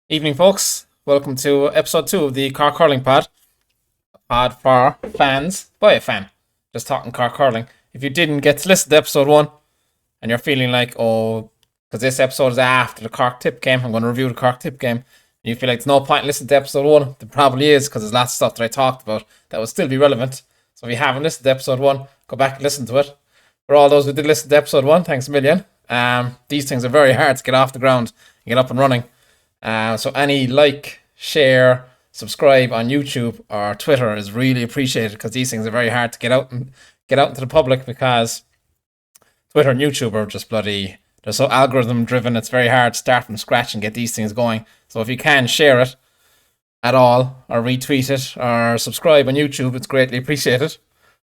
Evening, folks. Welcome to episode 2 of the Cork Hurling pod. A pod for fans by a fan. Just talking Cork Hurling. If you didn't get to listen to episode 1 and you're feeling like, oh, because this episode is after the Cork Tipp game, I'm going to review the Cork Tipp game, and you feel like there's no point in listening to episode 1, there probably is, because there's lots of stuff that I talked about that will still be relevant. So if you haven't listened to episode 1, go back and listen to it. For all those who did listen to episode 1, thanks a million. These things are very hard to get off the ground and get up and running. So any like, share, subscribe on YouTube or Twitter is really appreciated, because these things are very hard to get out into the public, because Twitter and YouTube are just bloody, they're so algorithm driven. It's very hard to start from scratch and get these things going. So if you can share it at all, or retweet it, or subscribe on YouTube, it's greatly appreciated.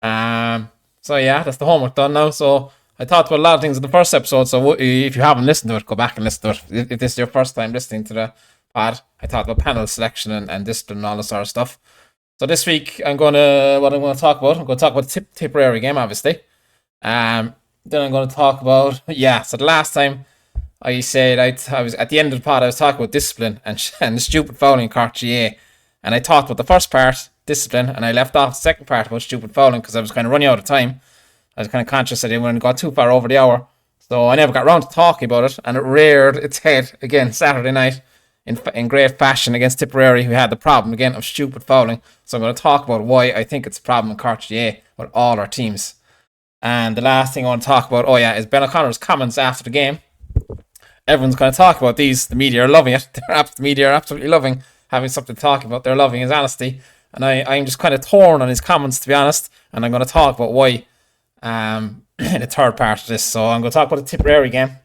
So yeah, that's the homework done now. So I talked about a lot of things in the first episode, so if you haven't listened to it, go back and listen to it. If this is your first time listening to the pod, I talked about panel selection and discipline and all this sort of stuff. So this week, what I'm going to talk about the Tipperary game, obviously. Then I'm going to talk about, so the last time I said, I was at the end of the pod, I was talking about discipline and the stupid fouling in Cork GA. And I talked about the first part, discipline, and I left off the second part about stupid fouling because I was kind of running out of time. I was kind of conscious that I didn't go too far over the hour. So I never got around to talking about it, and it reared its head again Saturday night in great fashion against Tipperary, who had the problem again of stupid fouling. So I'm going to talk about why I think it's a problem in Cork GA with all our teams. And the last thing I want to talk about, is Ben O'Connor's comments after the game. Everyone's going to talk about these. The media are loving it. The media are absolutely loving having something to talk about. They're loving his honesty. And I'm just kind of torn on his comments, to be honest. And I'm going to talk about why in the third part of this. So I'm going to talk about the Tipperary game. I'm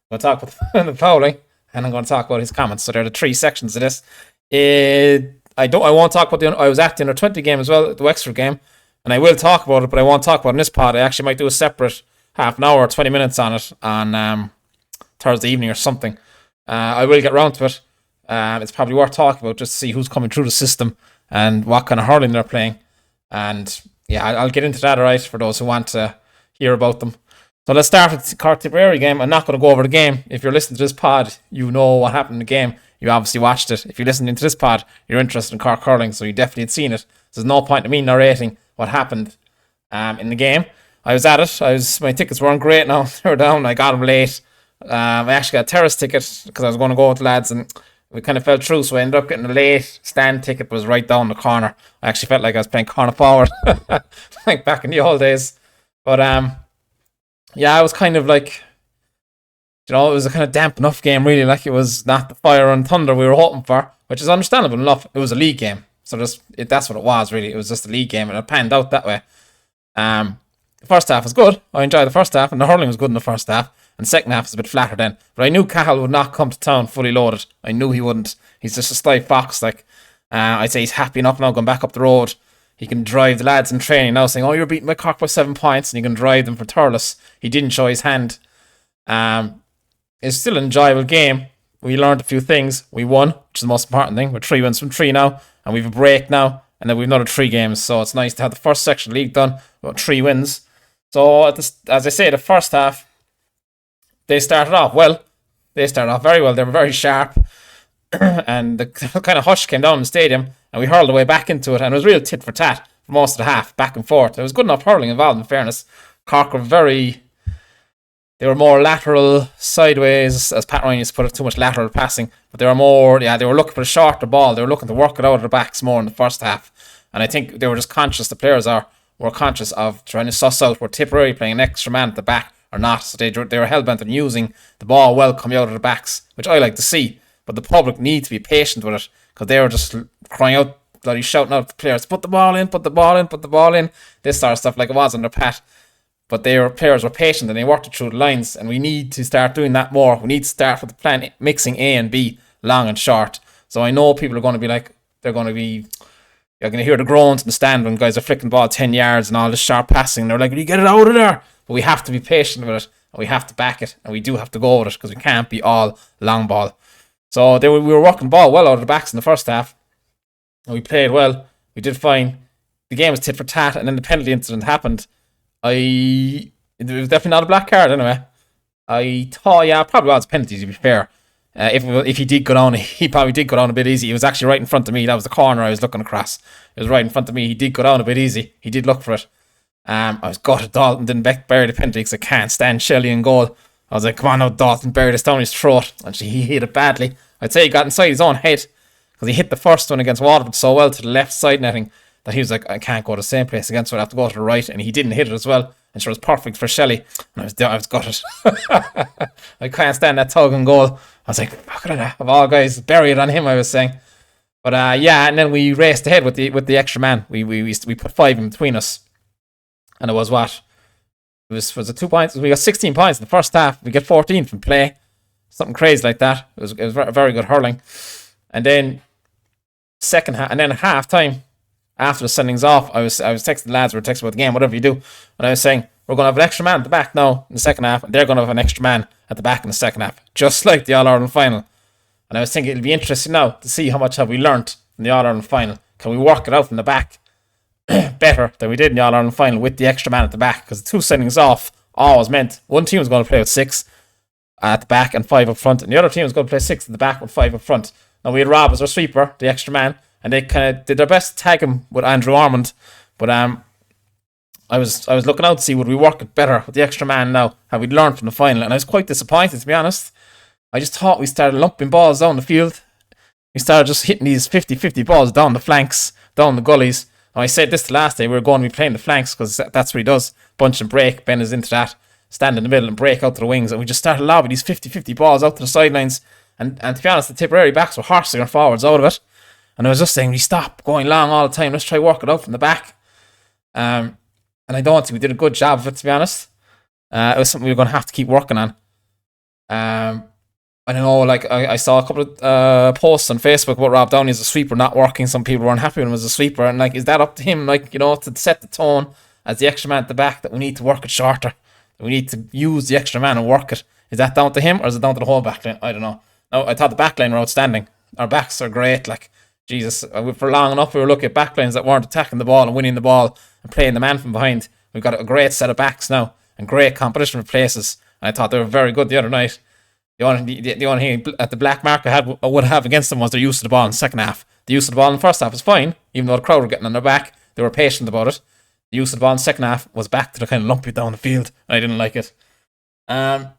going to talk about the fouling. And I'm going to talk about his comments. So there are the three sections of this. I won't talk about I was at the under-20 game as well, the Wexford game. And I will talk about it, but I won't talk about it in this pod. I actually might do a separate half an hour or 20 minutes on it on Thursday evening or something. I will get round to it. It's probably worth talking about just to see who's coming through the system and what kind of hurling they're playing. And yeah, I'll get into that, alright, for those who want to hear about them. So let's start with the Cork Tipperary game. I'm not going to go over the game. If you're listening to this pod, you know what happened in the game. You obviously watched it. If you're listening to this pod, you're interested in Cork Hurling, so you definitely had seen it. So there's no point in me narrating what happened in the game. I was at it. My tickets weren't great now. They were down. I got them late. I actually got a terrace ticket because I was going to go with the lads, and we kind of fell through, so I ended up getting a late stand ticket, but it was right down the corner. I actually felt like I was playing corner forward, like back in the old days. But I was kind of like, it was a kind of damp enough game, really. Like, it was not the fire and thunder we were hoping for, which is understandable enough. It was a league game, so that's what it was, really. It was just a league game, and it panned out that way. The first half was good. I enjoyed the first half, and the hurling was good in the first half. And the second half was a bit flatter then. But I knew Cahill would not come to town fully loaded. I knew he wouldn't. He's just a sly fox. I'd say he's happy enough now going back up the road. He can drive the lads in training now, saying, you're beating my Cork by 7 points, and you can drive them for Thurles. He didn't show his hand. It's still an enjoyable game. We learned a few things. We won, which is the most important thing. We're 3 wins from 3 now, and we've a break now, and then we've another 3 games. So it's nice to have the first section of the league done, about 3 wins. So, as I say, the first half, they started off well. They started off very well. They were very sharp. And the kind of hush came down in the stadium, and we hurled our way back into it. And it was real tit for tat for most of the half, back and forth. There was good enough hurling involved, in fairness. Cork were they were more lateral, sideways, as Pat Ryan used to put it, too much lateral passing. But they were more, they were looking for a shorter ball. They were looking to work it out of their backs more in the first half. And I think they were just conscious, the players were conscious of trying to suss out were Tipperary playing an extra man at the back or not. So they were hell-bent on using the ball well coming out of the backs, which I like to see. But the public need to be patient with it, because they were just crying out, bloody shouting out at the players, put the ball in, put the ball in, put the ball in. This sort of stuff, like it was under Pat. But players were patient, and they worked it through the lines, and we need to start doing that more. We need to start with the plan, mixing A and B, long and short. So I know people are going to be like, you're going to hear the groans in the stand when guys are flicking the ball 10 yards and all this sharp passing. And they're like, will you get it out of there? But we have to be patient with it, and we have to back it, and we do have to go with it, because we can't be all long ball. So we were working the ball well out of the backs in the first half, and we played well. We did fine. The game was tit for tat, and then the penalty incident happened. It was definitely not a black card anyway. I thought, probably was penalty, to be fair. If he did go down, he probably did go down a bit easy. He was actually right in front of me. That was the corner I was looking across. It was right in front of me. He did go down a bit easy. He did look for it. I was gutted Dalton didn't bury the penalty because I can't stand Shelley in goal. I was like, come on now, Dalton, bury this down his throat. And he hit it badly. I'd say he got inside his own head because he hit the first one against Waterford so well to the left side netting that he was like, I can't go to the same place again, so I have to go to the right. And he didn't hit it as well. And sure, it was perfect for Shelley. And I was gutted. I can't stand that tug and goal. I was like, fuck it, of all guys, bury it on him, I was saying. But and then we raced ahead with the extra man. We put 5 in between us. And it was what? Was it 2 points? We got 16 points in the first half. We get 14 from play. Something crazy like that. It was very good hurling. And then second half, and then at half time, after the sendings off, I was texting the lads, we were texting about the game, whatever you do. And I was saying, we're going to have an extra man at the back now in the second half, and they're going to have an extra man at the back in the second half, just like the All-Ireland final. And I was thinking it'll be interesting now to see how much have we learnt in the All-Ireland final. Can we work it out from the back better than we did in the All-Ireland final with the extra man at the back? Because the 2 sendings off always meant one team was going to play with 6 at the back and 5 up front, and the other team was going to play 6 at the back with 5 up front. Now we had Rob as our sweeper, the extra man, and they kind of did their best to tag him with Andrew Ormond. But I was looking out to see would we work it better with the extra man now, have we learned from the final, and I was quite disappointed, to be honest. I just thought we started lumping balls down the field. We started just hitting these 50-50 balls down the flanks, down the gullies. And I said this the last day, we were going to be playing the flanks because that's what he does. Bunch and break, Ben is into that. Stand in the middle and break out to the wings. And we just started lobbing these 50-50 balls out to the sidelines. And to be honest, the Tipperary backs were horsing our forwards out of it. And I was just saying, we stop going long all the time. Let's try work it out from the back. And I don't think we did a good job of it, to be honest. It was something we were going to have to keep working on. I don't know, like I saw a couple of posts on Facebook about Rob Downey as a sweeper not working. Some people weren't happy with him as a sweeper. And like, is that up to him, like, you know, to set the tone as the extra man at the back that we need to work it shorter? That we need to use the extra man and work it? Is that down to him or is it down to the whole backline? I don't know. No, I thought the backline were outstanding. Our backs are great. Like, Jesus, for long enough we were looking at backlines that weren't attacking the ball and winning the ball and playing the man from behind. We've got a great set of backs now and great competition for places. And I thought they were very good the other night. The only thing at the black mark I would have against them was their use of the ball in the second half. The use of the ball in the first half was fine, even though the crowd were getting on their back. They were patient about it. The use of the ball in the second half was back to the kind of lumpy down the field. I didn't like it. And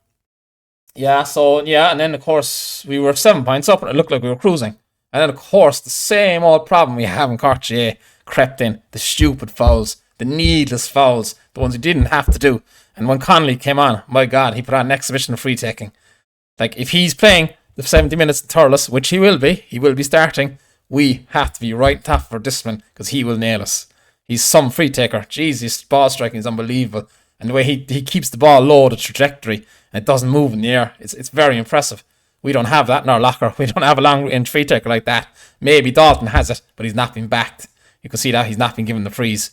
then of course we were 7 points up and it looked like we were cruising. And then of course the same old problem we have in Cork GA crept in. The stupid fouls, the needless fouls, the ones you didn't have to do. And when Connolly came on, my God, he put on an exhibition of free taking. Like, if he's playing the 70 minutes at Thurles, which he will be starting, we have to be right top for discipline because he will nail us. He's some free taker. Jeez, his ball striking is unbelievable. And the way he keeps the ball low, the trajectory, and it doesn't move in the air, it's very impressive. We don't have that in our locker. We don't have a long-range free taker like that. Maybe Dalton has it, but he's not been backed. You can see that he's not been given the frees.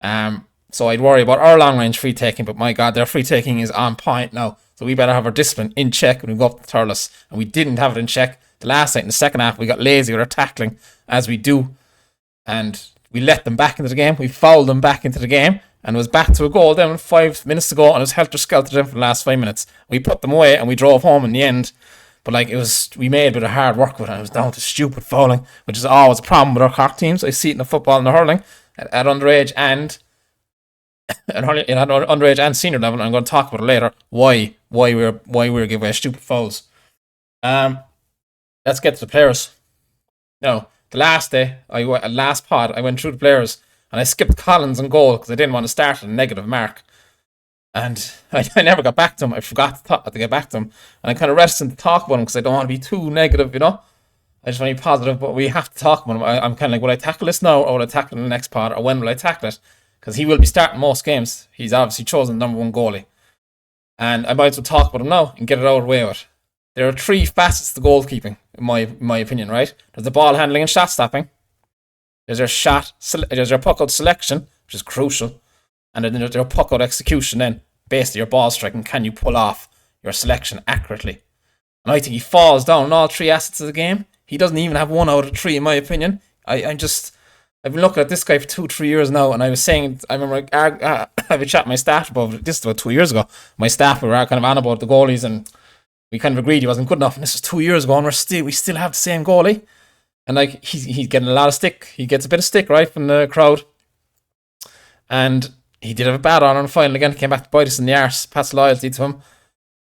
So I'd worry about our long-range free taking, but my God, their free taking is on point now. So we better have our discipline in check when we go up to Thurles. And we didn't have it in check the last night. In the second half, we got lazy with our tackling, as we do. And we let them back into the game. We fouled them back into the game. And it was back to a goal then with 5 minutes to go. And it was helter-skelter then for the last 5 minutes. We put them away and we drove home in the end. But like, we made a bit of hard work with it. And it was down to stupid fouling, which is always a problem with our Cork teams. I see it in the football and the hurling at underage and underage and senior level. And I'm going to talk about it later. Why we were giving away stupid fouls. Let's get to the players. Now, the last day, last pod, I went through the players and I skipped Collins and goal because I didn't want to start at a negative mark. And I never got back to him. I forgot to get back to him. And I'm kind of reticent to talk about him because I don't want to be too negative, you know. I just want to be positive, but we have to talk about him. I'm kind of like, will I tackle this now or will I tackle it in the next pod, or when will I tackle it? Because he will be starting most games. He's obviously chosen the number one goalie. And I might as well talk about him now and get it out of the way with. There are 3 facets to goalkeeping, in my opinion, right? There's the ball handling and shot stopping. There's your puck out selection, which is crucial. And then there's your puck out execution then. Basically, your ball striking, can you pull off your selection accurately? And I think he falls down on all 3 assets of the game. He doesn't even have 1 out of 3, in my opinion. I've been looking at this guy for 2-3 years now, and I was saying, I remember I have a chat with my staff about this is about 2 years ago. My staff were kind of on about the goalies, and we kind of agreed he wasn't good enough, and this was 2 years ago, and we still have the same goalie. And like he's getting a lot of stick. He gets a bit of stick, right, from the crowd. And he did have a bad on the final again. Came back to bite us in the arse. Past loyalty to him.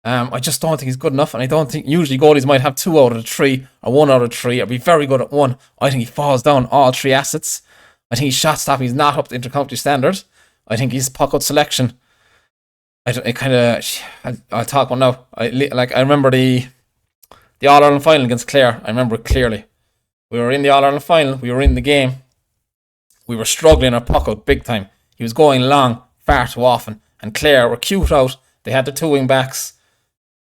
I just don't think he's good enough, and I don't think usually goalies might have 2 out of the 3 or 1 out of the 3 or be very good at 1. I think he falls down all 3 assets. I think his shot stopping is not up to intercounty standard. I think his puck out selection. I'll talk about now. I remember the All Ireland final against Clare. I remember it clearly. We were in the All Ireland final. We were in the game. We were struggling our puck out big time. He was going long far too often, and Clare were cute out. They had their 2 wing backs.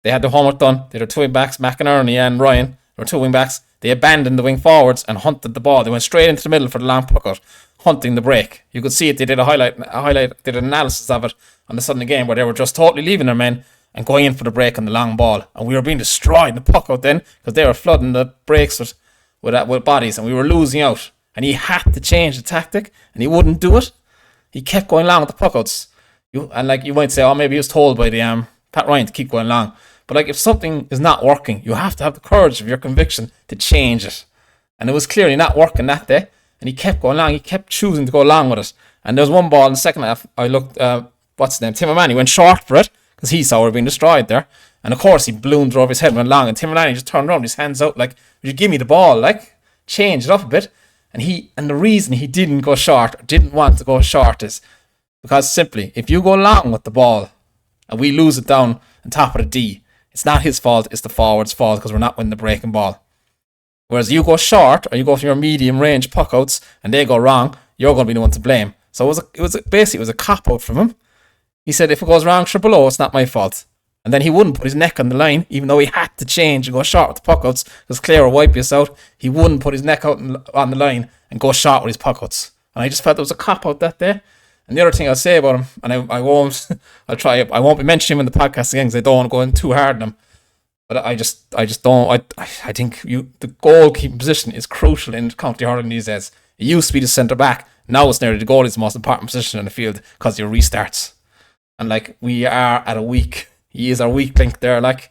They had their homework done. They had their 2 wing backs, McInerney and Ryan. They were 2 wing backs. They abandoned the wing forwards and hunted the ball. They went straight into the middle for the long puck out, hunting the break. You could see it. They did did an analysis of it on the Sunday game where they were just totally leaving their men and going in for the break on the long ball. And we were being destroyed in the puck out then because they were flooding the breaks with bodies, and we were losing out. And he had to change the tactic, and he wouldn't do it. He kept going long with the puck outs. You might say, oh, maybe he was told by the Pat Ryan to keep going long. But like, if something is not working, you have to have the courage of your conviction to change it. And it was clearly not working that day. And he kept going long. He kept choosing to go long with it. And there was one ball in the second half. I looked, what's his name? Tim O'Mahony went short for it because he saw we were being destroyed there. And of course, he ballooned over his head and went long. And Tim O'Mahony just turned around with his hands out like, would you give me the ball? Like, change it up a bit. And the reason he didn't go short, or didn't want to go short, is because simply, if you go long with the ball and we lose it down on top of the D, it's not his fault, it's the forward's fault because we're not winning the breaking ball. Whereas you go short, or you go for your medium range puck outs and they go wrong, you're going to be the one to blame. So it was a cop out from him. He said, if it goes wrong for below, it's not my fault. And then he wouldn't put his neck on the line, even though he had to change and go short with the puck outs because Clare will wipe us out. He wouldn't put his neck out on the line and go short with his puck outs. And I just felt there was a cop out that day. And the other thing I'll say about him, and I won't be mentioning him in the podcast again because I don't want to go in too hard on him. But I just don't. I think the goalkeeping position is crucial in county hurling these days. It used to be the centre back. Now it's nearly the goalie is the most important position in the field because your restarts. And like, we are at a weak. He is our weak link there. Like,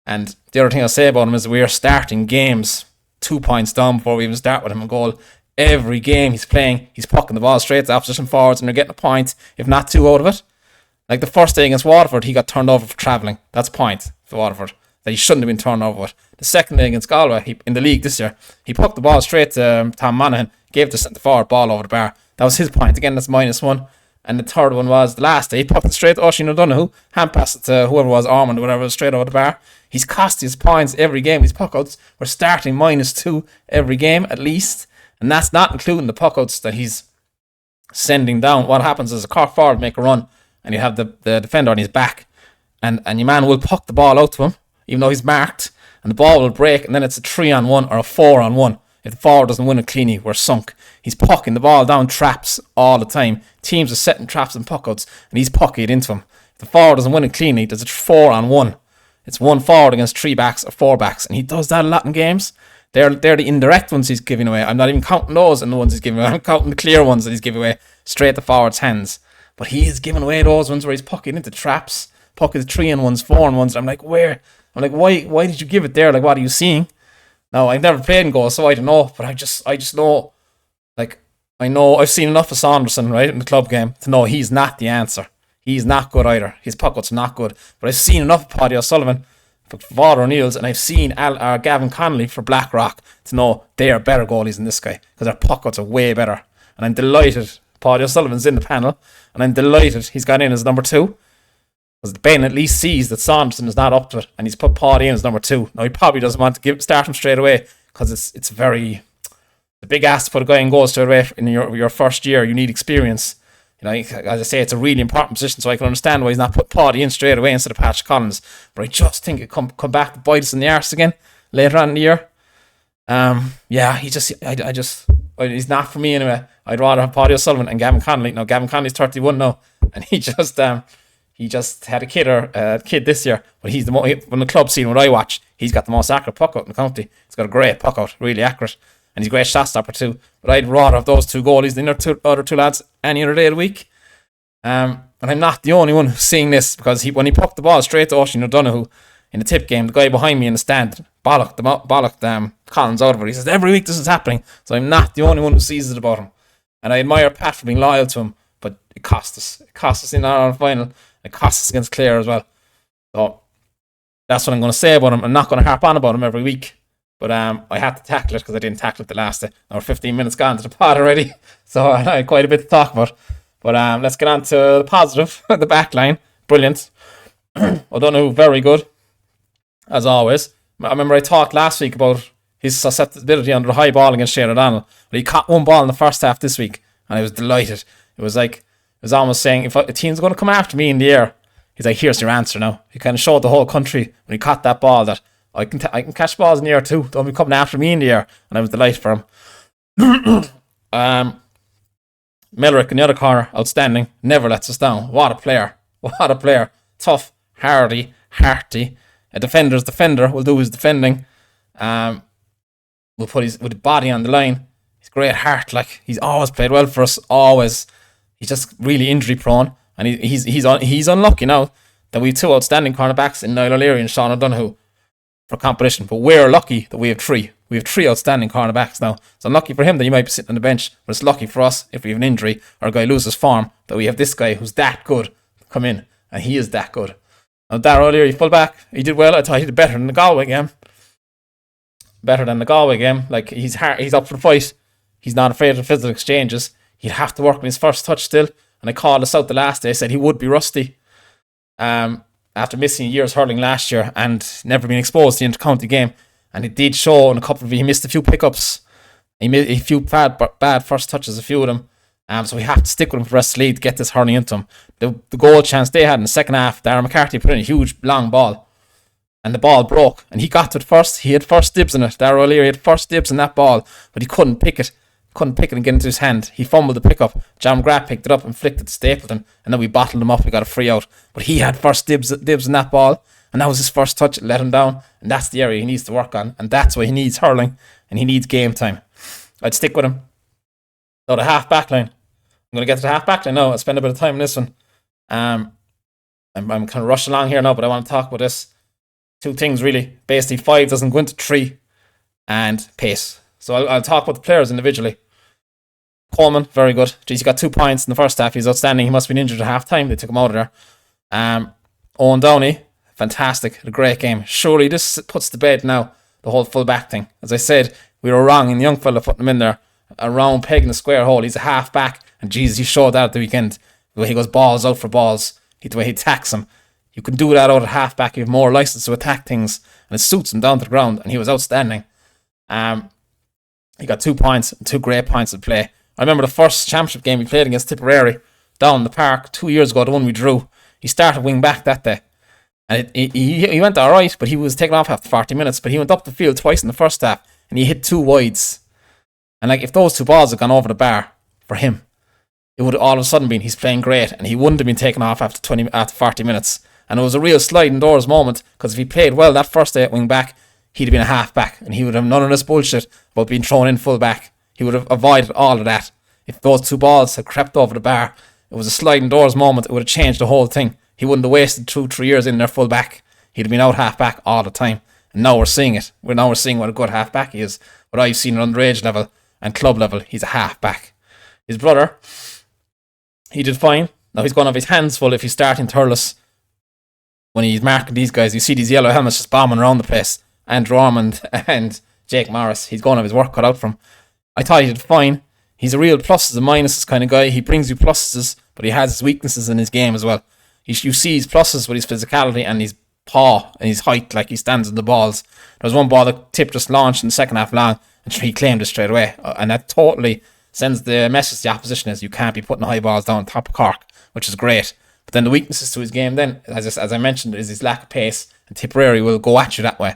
and the other thing I'll say about him is we are starting games 2 points down before we even start with him in goal. Every game he's playing, he's pucking the ball straight to opposition forwards and they're getting a point, if not 2 out of it. Like the first day against Waterford, he got turned over for travelling. That's a point for Waterford that he shouldn't have been turned over with. The second day against Galway, in the league this year, he pucked the ball straight to Tom Monaghan, gave the centre forward ball over the bar. That was his point. Again, that's -1. And the third one was the last day. He pucked it straight to Oisin O'Donoghue, hand passed it to whoever it was, Ormond or whatever, straight over the bar. He's cost his points every game. His puckouts were starting -2 every game at least. And that's not including the puckouts that he's sending down. What happens is a Cork forward make a run and you have the defender on his back. And your man will puck the ball out to him, even though he's marked. And the ball will break and then it's a 3-on-1 or a 4-on-1. If the forward doesn't win it cleanly, we're sunk. He's pucking the ball down traps all the time. Teams are setting traps and puckouts and he's pucking it into him. If the forward doesn't win it cleanly, there's a 4-on-1. It's 1 forward against 3 backs or 4 backs. And he does that a lot in games. They're the indirect ones he's giving away. I'm not even counting those and the ones he's giving away. I'm counting the clear ones that he's giving away straight to forwards' hands. But he is giving away those ones where he's pucking into traps, pucking 3-on-1s, 4-on-1s. I'm like, where? I'm like, why did you give it there? Like, what are you seeing? Now, I've never played in goal, so I don't know. But I just know, like, I know I've seen enough of Saunderson, right, in the club game to know he's not the answer. He's not good either. His puckouts are not good. But I've seen enough of Paddy O'Sullivan for Father O'Neill's, and I've seen Gavin Connolly for Blackrock to know they are better goalies than this guy because their puckouts are way better. And I'm delighted Paddy O'Sullivan's in the panel, and I'm delighted he's got in as number 2 because Ben at least sees that Saunderson is not up to it, and he's put Paddy in as number 2. Now he probably doesn't want to start him straight away because it's very the big ask to put a guy in goal straight away in your first year. You need experience. You know, as I say, it's a really important position, so I can understand why he's not put Paddy in straight away instead of Patrick Collins. But I just think it come back to bite us in the arse again later on in the year. He's not for me anyway. I'd rather have Paddy O'Sullivan and Gavin Connolly. Now, Gavin Connolly's 31 now, and he just had a kid this year. But he's from the club scene, what I watch, he's got the most accurate puck out in the county. He's got a great puck out, really accurate. And he's a great shot stopper too. But I'd rather have those 2 goalies than the other two lads any other day of the week. And I'm not the only one who's seeing this because when he pucked the ball straight to Oisin O'Donoghue, in the Tipp game, the guy behind me in the stand bollocked Collins out of it. He says, every week this is happening. So I'm not the only one who sees it about him. And I admire Pat for being loyal to him, but it cost us. It cost us in our final. It cost us against Clare as well. So that's what I'm going to say about him. I'm not going to harp on about him every week. But I had to tackle it because I didn't tackle it the last day. Now we're 15 minutes gone to the pod already. So I had quite a bit to talk about. But let's get on to the positive. The back line. Brilliant. O'Donoghue, very good. As always. I remember I talked last week about his susceptibility under the high ball against Shane O'Donnell. But he caught one ball in the first half this week. And I was delighted. It was almost saying, if a team's going to come after me in the air, he's like, here's your answer now. He kind of showed the whole country when he caught that ball that I can catch balls in the air too. Don't be coming after me in the air. And I was delighted for him. Millerick in the other corner, outstanding. Never lets us down. What a player. What a player. Tough, hearty. A defender's defender will do his defending. Will put his body on the line. He's great heart. Like, he's always played well for us. Always. He's just really injury prone. And he's unlucky now that we have two outstanding cornerbacks in Niall O'Leary and Sean O'Donoghue for competition. But we're lucky that we have three. We have three outstanding cornerbacks now. So unlucky for him that he might be sitting on the bench. But it's lucky for us if we have an injury or a guy loses form that we have this guy who's that good come in. And he is that good. Now Darragh O'Leary, full back, he did well. I thought he did better than the Galway game. Like, he's up for the fight. He's not afraid of the physical exchanges. He'd have to work on his first touch still. And I called us out the last day. I said he would be rusty. After missing years hurling last year and never being exposed to the inter-county game. And it did show in a couple of... He missed a few pickups. He made a few bad first touches, a few of them. So we have to stick with him for the rest of the league to get this hurling into him. The goal chance they had in the second half, Darragh McCarthy put in a huge long ball. And the ball broke. And he got to it first. He had first dibs in it. Darragh O'Leary had first dibs in that ball. But he couldn't pick it. And get it into his hand. He fumbled the pickup. John McGrath picked it up and flicked it to Stapleton, and then we bottled him up. We got a free out, but he had first dibs in that ball, and that was his first touch. It let him down, and that's the area he needs to work on, and that's why he needs hurling and he needs game time. I'd stick with him. So the half back line. I'm going to get to the half back line now. I'll spend a bit of time on this one. I'm kind of rushing along here now, but I want to talk about this. Two things really. Basically, 5 doesn't go into 3, and pace. So I'll talk about the players individually. Coleman, very good. He got 2 points in the first half. He's outstanding. He must have been injured at half time. They took him out of there. Owen Downey, fantastic. A great game. Surely this puts to bed now the whole full back thing. As I said, we were wrong in the young fella putting him in there. A round peg in the square hole. He's a half back. And Jesus, he showed that at the weekend. The way he goes balls out for balls. The way he attacks them. You can do that out at half back. You have more license to attack things. And it suits him down to the ground. And he was outstanding. He got 2 points and 2 great points to play. I remember the first championship game we played against Tipperary down in the park 2 years ago, the one we drew. He started wing back that day. And he went alright, but he was taken off after 40 minutes. But he went up the field twice in the first half and he hit 2 wides. And like, if those 2 balls had gone over the bar for him, it would have all of a sudden been he's playing great and he wouldn't have been taken off after 40 minutes. And it was a real sliding doors moment, because if he played well that first day at wing back, he'd have been a half back and he would have none of this bullshit about being thrown in full back. He would have avoided all of that. If those 2 balls had crept over the bar, it was a sliding doors moment, it would have changed the whole thing. He wouldn't have wasted 2-3 years in there full back. He'd have been out half back all the time. And now we're seeing it. We're seeing what a good half back he is. What I've seen at underage level and club level, he's a half back. His brother, he did fine. Now he's going to have his hands full if he's starting Thurles. When he's marking these guys, you see these yellow helmets just bombing around the place. Andrew Ormond and Jake Morris. He's going to have his work cut out for him. I thought he did fine. He's a real pluses and minuses kind of guy. He brings you pluses, but he has his weaknesses in his game as well. You see his pluses with his physicality and his paw and his height, like he stands on the balls. There was one ball that Tipp just launched in the second half long, and he claimed it straight away. And that totally sends the message to the opposition is you can't be putting high balls down on top of Cork, which is great. But then the weaknesses to his game then, as I mentioned, is his lack of pace, and Tipperary will go at you that way.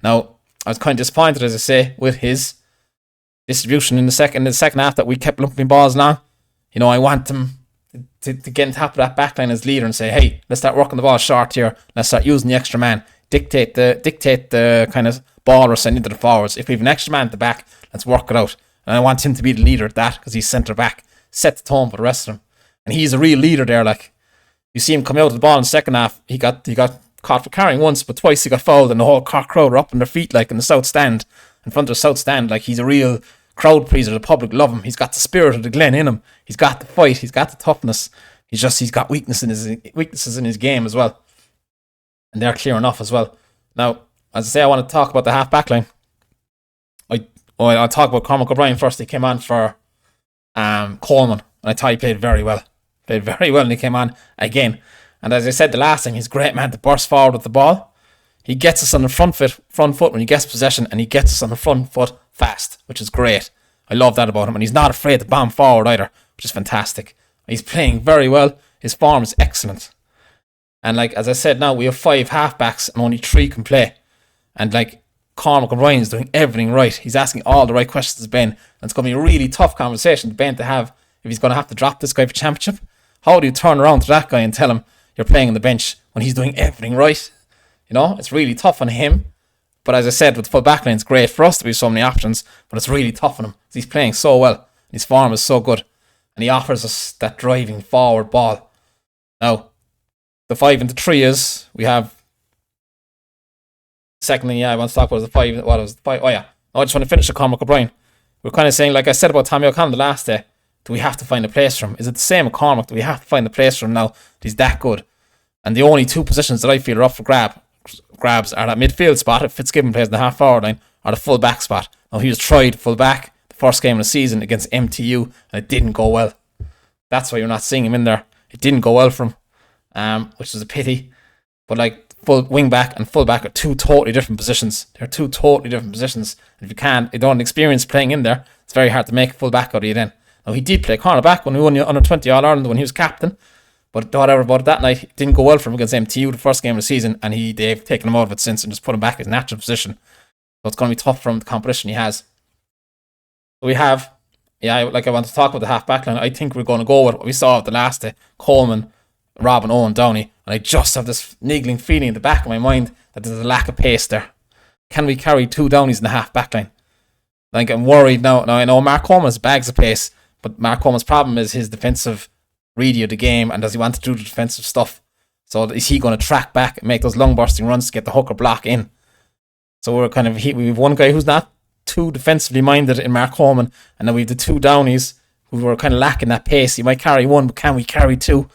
Now, I was kind of disappointed, as I say, with his distribution in the second half that we kept lumping balls long. You know, I want him to get on top of that backline as leader and say, hey, let's start working the ball short here. Let's start using the extra man. Dictate the kind of ball we're sending to the forwards. If we have an extra man at the back, let's work it out. And I want him to be the leader at that because he's centre back. Set the tone for the rest of them. And he's a real leader there. Like, you see him come out of the ball in the second half. He got caught for carrying once, but twice he got fouled, and the whole Cork crowd were up on their feet, like in the south stand, in front of the south stand. Like, he's a real crowd pleaser. The public love him. He's got the spirit of the Glen in him. He's got the fight. He's got the toughness. He's got weaknesses in his game as well, and they're clear enough as well. Now, as I say, I want to talk about the half back line. I'll talk about Cormac O'Brien first. He came on for Coleman, and I thought he played very well. And he came on again. And as I said the last time, he's a great man to burst forward with the ball. He gets us on the front foot when he gets possession, and he gets us on the front foot fast, which is great. I love that about him. And he's not afraid to bomb forward either, which is fantastic. He's playing very well. His form is excellent. And like, as I said, now we have 5 halfbacks and only 3 can play. And like, Cormac O'Brien is doing everything right. He's asking all the right questions to Ben. And it's going to be a really tough conversation to Ben to have if he's going to have to drop this guy for championship. How do you turn around to that guy and tell him you're playing on the bench when he's doing everything right? You know, it's really tough on him. But as I said, with the full back line, it's great for us to be so many options, but it's really tough on him. He's playing so well. His form is so good. And he offers us that driving forward ball. Now, the 5 and the 3 is, we have... Secondly, I want to talk about the 5. What was the 5? Oh, yeah. No, I just want to finish with Cormac O'Brien. We're kind of saying, like I said about Tommy O'Connell the last day, do we have to find a place for him? Is it the same with Cormac? Do we have to find a place for him now? He's that good. And the only 2 positions that I feel are up for grabs are that midfield spot, if Fitzgibbon plays in the half forward line, or the full back spot. Now, he was tried full back the first game of the season against MTU, and it didn't go well. That's why you're not seeing him in there. It didn't go well for him, which is a pity. But like, full wing back and full back are 2 totally different positions. They're 2 totally different positions. If you don't experience playing in there, it's very hard to make a full back out of you then. Now, he did play corner back when we won the under 20 All Ireland when he was captain, but whatever about it that night, it didn't go well for him against MTU the first game of the season, and they've taken him out of it since and just put him back in his natural position. So it's going to be tough for him, the competition he has. So we have, I want to talk about the half back line. I think we're going to go with what we saw at the last day: Coleman, Robin, Owen, Downey. And I just have this niggling feeling in the back of my mind that there's a lack of pace there. Can we carry 2 Downeys in the half back line? Like, I'm worried now. Now, I know Mark Coleman has bags of pace, but Mark Coleman's problem is his defensive reading of the game, and does he want to do the defensive stuff? So is he going to track back and make those long bursting runs to get the hooker block in? So we have one guy who's not too defensively minded in Mark Coleman, and then we have the 2 Downeys who are kind of lacking that pace. He might carry 1, but can we carry 2?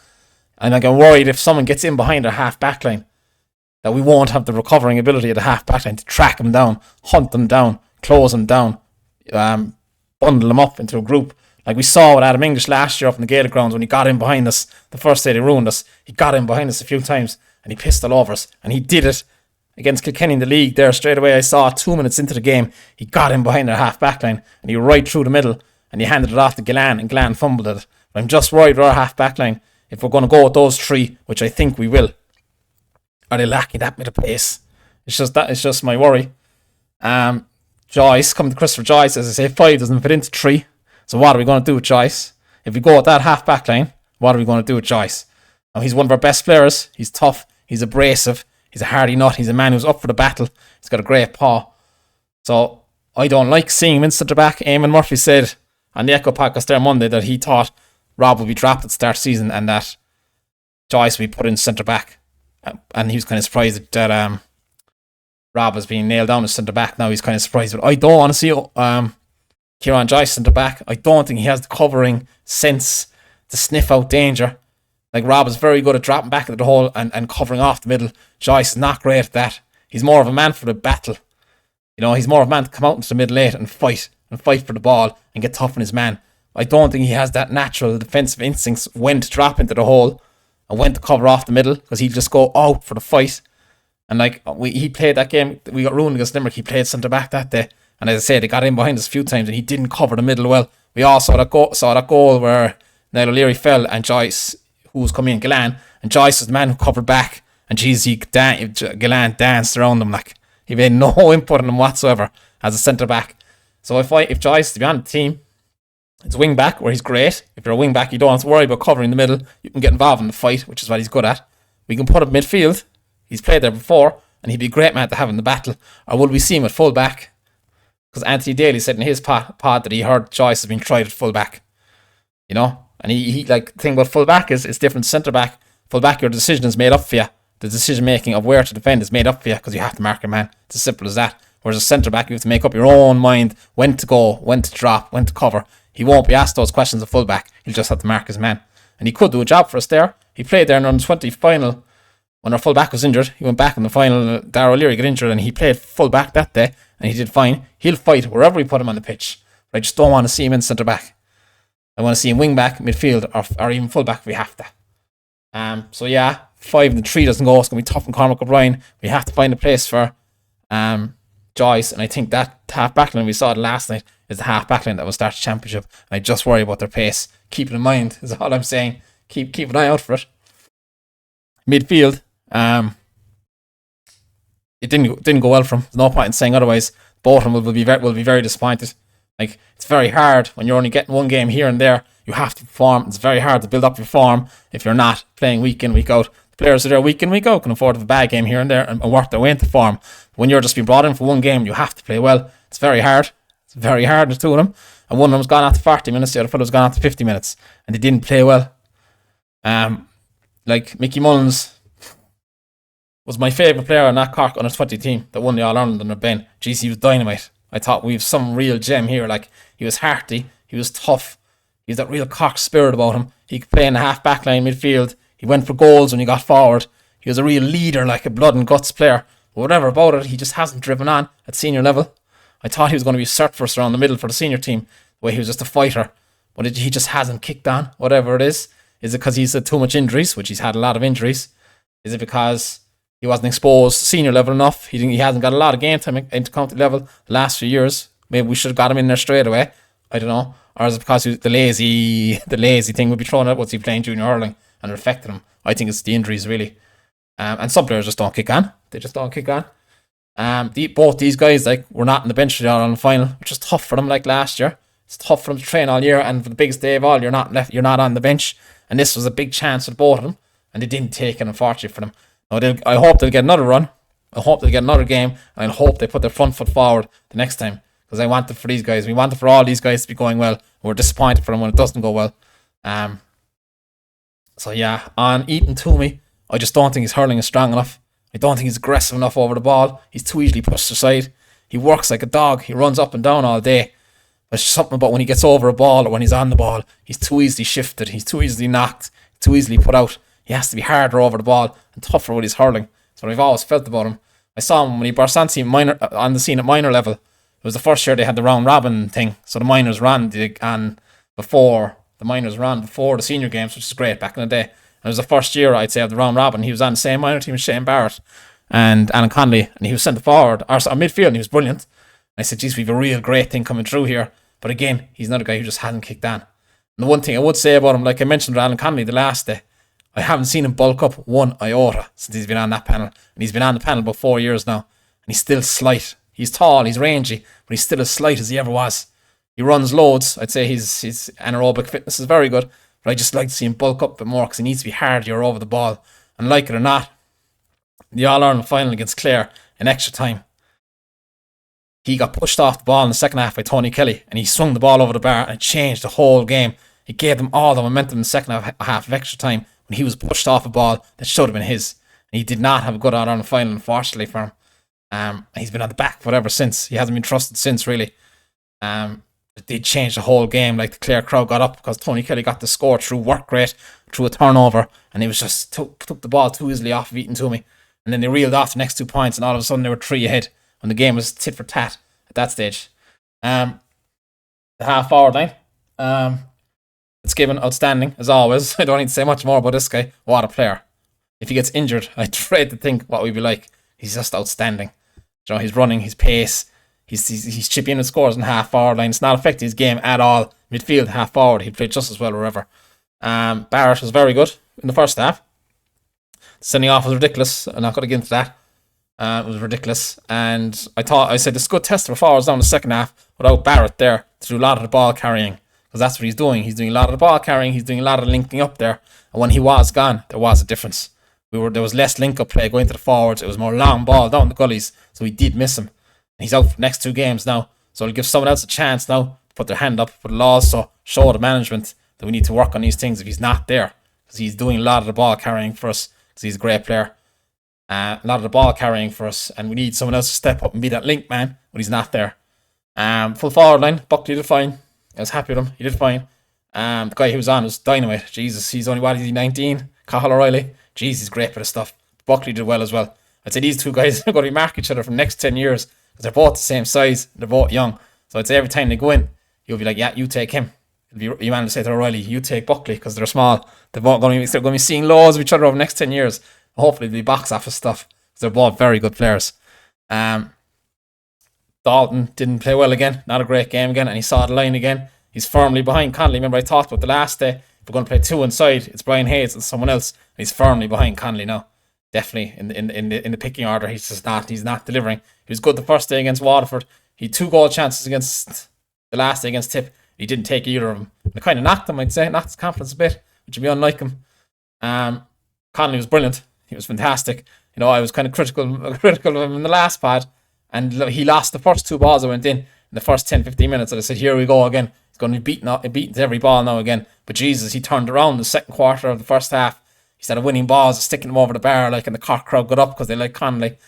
And I'm worried if someone gets in behind our half back line that we won't have the recovering ability of the half back line to track them down, hunt them down, close them down, bundle them up into a group. Like we saw with Adam English last year up in the Gaelic grounds when he got in behind us. The first day they ruined us. He got in behind us a few times and he pissed all over us. And he did it against Kilkenny in the league there straight away. I saw 2 minutes into the game, he got in behind our half back line and he right through the middle and he handed it off to Gillan and Gillan fumbled it. But I'm just worried with our half back line. If we're going to go with those 3, which I think we will, are they lacking that bit of pace? It's just my worry. Joyce, coming to Christopher Joyce, as I say, 5 doesn't fit into 3. So what are we going to do with Joyce? If we go with that half back line, what are we going to do with Joyce? Now, he's one of our best players. He's tough. He's abrasive. He's a hardy nut. He's a man who's up for the battle. He's got a great paw. So I don't like seeing him in centre back. Eamon Murphy said on the Echo podcast there Monday that he thought Rob would be dropped at the start of the season and that Joyce would be put in centre back. And he was kind of surprised that Rob was being nailed down as centre back. Now he's kind of surprised. But I don't want to see Kieran Joyce centre back. I don't think he has the covering sense to sniff out danger. Like Rob is very good at dropping back into the hole and covering off the middle. Joyce is not great at that. He's more of a man for the battle. You know, he's more of a man to come out into the middle late and fight for the ball and get tough on his man. I don't think he has that natural defensive instincts when to drop into the hole and when to cover off the middle, because he'd just go out for the fight. And like he played that game, we got ruined against Limerick. He played centre back that day, and as I said, they got in behind us a few times, and he didn't cover the middle well. We all saw that goal where Niall O'Leary fell, and Joyce, who was coming in, Gillan, and Joyce was the man who covered back, and Gillan danced around him like he made no input on him whatsoever as a centre back. So if Joyce to be on the team, it's wing back where he's great. If you're a wing back, you don't have to worry about covering the middle. You can get involved in the fight, which is what he's good at. We can put him midfield. He's played there before, and he'd be a great man to have in the battle. Or will we see him at full back? Because Anthony Daly said in his pod that he heard Joyce has been tried at full back. You know, and he like the thing about full back is it's different centre back. Full back, your decision is made up for you the decision making of where to defend is made up for you because you have to mark your man. It's as simple as that. Whereas a centre back, you have to make up your own mind when to go, when to drop, when to cover. He won't be asked those questions of full back. He'll just have to mark his man. And he could do a job for us there. He played there in the 20 final when our full back was injured. He went back in the final. Darragh O'Leary got injured and he played full back that day and he did fine. He'll fight wherever we put him on the pitch. But I just don't want to see him in centre back. I want to see him wing back, midfield, or even full back if we have to. So yeah, 5 and 3 doesn't go. It's going to be tough on Cormac O'Brien. We have to find a place for Joyce, and I think that half backline we saw last night is the half backline that will start the championship. And I just worry about their pace. Keep it in mind is all I'm saying. Keep an eye out for it. Midfield, it didn't go well for him. There's no point in saying otherwise. Both of them will be very disappointed. Like, it's very hard when you're only getting one game here and there. You have to perform. It's very hard to build up your form if you're not playing week in, week out. The players that are week in, week out can afford to have a bad game here and there and work their way into form. When you're just being brought in for one game, you have to play well. It's very hard. It's very hard, the two of them. And one of them's gone out to 40 minutes, the other fellow's gone out to 50 minutes. And they didn't play well. Like, Mickey Mullins was my favourite player on that Cork under-20 team that won the All-Ireland under Ben. Jeez, he was dynamite. I thought we have some real gem here. Like, he was hearty, he was tough, he has that real Cork spirit about him. He could play in the half-back line midfield. He went for goals when he got forward. He was a real leader, like a blood and guts player. But whatever about it, he just hasn't driven on at senior level. I thought he was going to be cert first around the middle for the senior team, the way he was just a fighter. But he just hasn't kicked on, whatever it is. Is it because he's had too much injuries, which he's had a lot of injuries? Is it because he wasn't exposed to senior level enough? He hasn't got a lot of game time into county level the last few years. Maybe we should have got him in there straight away. I don't know. Or is it because the lazy thing would be thrown out? What's he playing junior hurling and it affected him? I think it's the injuries really. And some players just don't kick on. They just don't kick on. Both these guys were not in the bench on the final, which is tough for them. Like last year, it's tough for them to train all year, and for the biggest day of all, you're not on the bench. And this was a big chance for both of them, and they didn't take it, unfortunately for them. Now, I hope they'll get another run. I hope they'll get another game, and I hope they put their front foot forward the next time, because I want it for these guys. We want it for all these guys to be going well. We're disappointed for them when it doesn't go well. So yeah, on Ethan Toomey, I just don't think his hurling is strong enough. I don't think he's aggressive enough over the ball. He's too easily pushed aside. He works like a dog. He runs up and down all day. There's something about when he gets over a ball or when he's on the ball, he's too easily shifted. He's too easily knocked. Too easily put out. He has to be harder over the ball and tougher with his hurling. That's what I've always felt about him. I saw him when he burst on the scene at minor level. It was the first year they had the round robin thing. So the minors ran before the senior games, which is great back in the day. And it was the first year, I'd say, of the round robin. He was on the same minor team as Shane Barrett and Alan Conley, and he was sent forward, or midfield, and he was brilliant. And I said, geez, we have a real great thing coming through here. But again, he's another guy who just hasn't kicked on. And the one thing I would say about him, like I mentioned with Alan Conley the last day, I haven't seen him bulk up one iota since he's been on that panel. And he's been on the panel about 4 years now. And he's still slight. He's tall, he's rangy, but he's still as slight as he ever was. He runs loads. I'd say his anaerobic fitness is very good. But I just like to see him bulk up a bit more because he needs to be hardier over the ball. And like it or not, the All-Ireland final against Clare in extra time, he got pushed off the ball in the second half by Tony Kelly, and he swung the ball over the bar and it changed the whole game. It gave them all the momentum in the second half of extra time when he was pushed off a ball that should have been his. And he did not have a good All-Ireland final, unfortunately, for him. He's been on the back foot ever since. He hasn't been trusted since, really. It did change the whole game. Like, the Clare crowd got up because Tony Kelly got the score through work rate, through a turnover, and he was just took the ball too easily off of Ethan Toomey. And then they reeled off the next 2 points, and all of a sudden they were 3 ahead when the game was tit for tat at that stage. The half forward line, it's given outstanding as always. I don't need to say much more about this guy. What a player! If he gets injured, I dread to think what we'd be like. He's just outstanding. You know, his running, his pace. He's chipping in and scores in half forward line. It's not affecting his game at all. Midfield, half forward, he played just as well wherever. Barrett was very good in the first half. Sending off was ridiculous. I'm not going to get into that. It was ridiculous. And I said it's a good test for forwards down the second half without Barrett there to do a lot of the ball carrying. Because that's what he's doing. He's doing a lot of the ball carrying. He's doing a lot of linking up there. And when he was gone, there was a difference. There was less link-up play going to the forwards. It was more long ball down the gullies. So we did miss him. He's out for the next 2 games now. So it'll give someone else a chance now to put their hand up. But it'll also show the management that we need to work on these things if he's not there. Because he's doing a lot of the ball carrying for us. Because he's a great player. A lot of the ball carrying for us, and we need someone else to step up and be that link man when he's not there. Full forward line, Buckley did fine. I was happy with him. He did fine. The guy who was on was dynamite. Jesus, he's only, what is he, 19? Cathal O'Reilly. Jeez, he's great for the stuff. Buckley did well as well. I'd say these two guys are going to mark each other for the next 10 years because they're both the same size. They're both young. So I'd say every time they go in, you'll be like, yeah, you take him. You man to say to O'Reilly, you take Buckley because they're small. They're going to be seeing loads of each other over the next 10 years. Hopefully they'll be box office stuff because they're both very good players. Dalton didn't play well again. Not a great game again, and he saw the line again. He's firmly behind Connolly. Remember I talked about the last day. If we're going to play two inside, it's Brian Hayes and someone else. And he's firmly behind Connolly now. Definitely in the picking order. He's not delivering. He was good the first day against Waterford. He had 2 goal chances against the last day against Tipp. He didn't take either of them. It kind of knocked him, I'd say. Knocked his confidence a bit, which would be unlike him. Connolly was brilliant. He was fantastic. You know, I was kind of critical of him in the last pod, and he lost the first 2 balls that went in the first 10-15 minutes. And I said, here we go again. He's going to be beaten to every ball now again. But Jesus, he turned around the second quarter of the first half. He started winning balls, sticking them over the bar, like, and the Cork crowd got up because they like Connolly.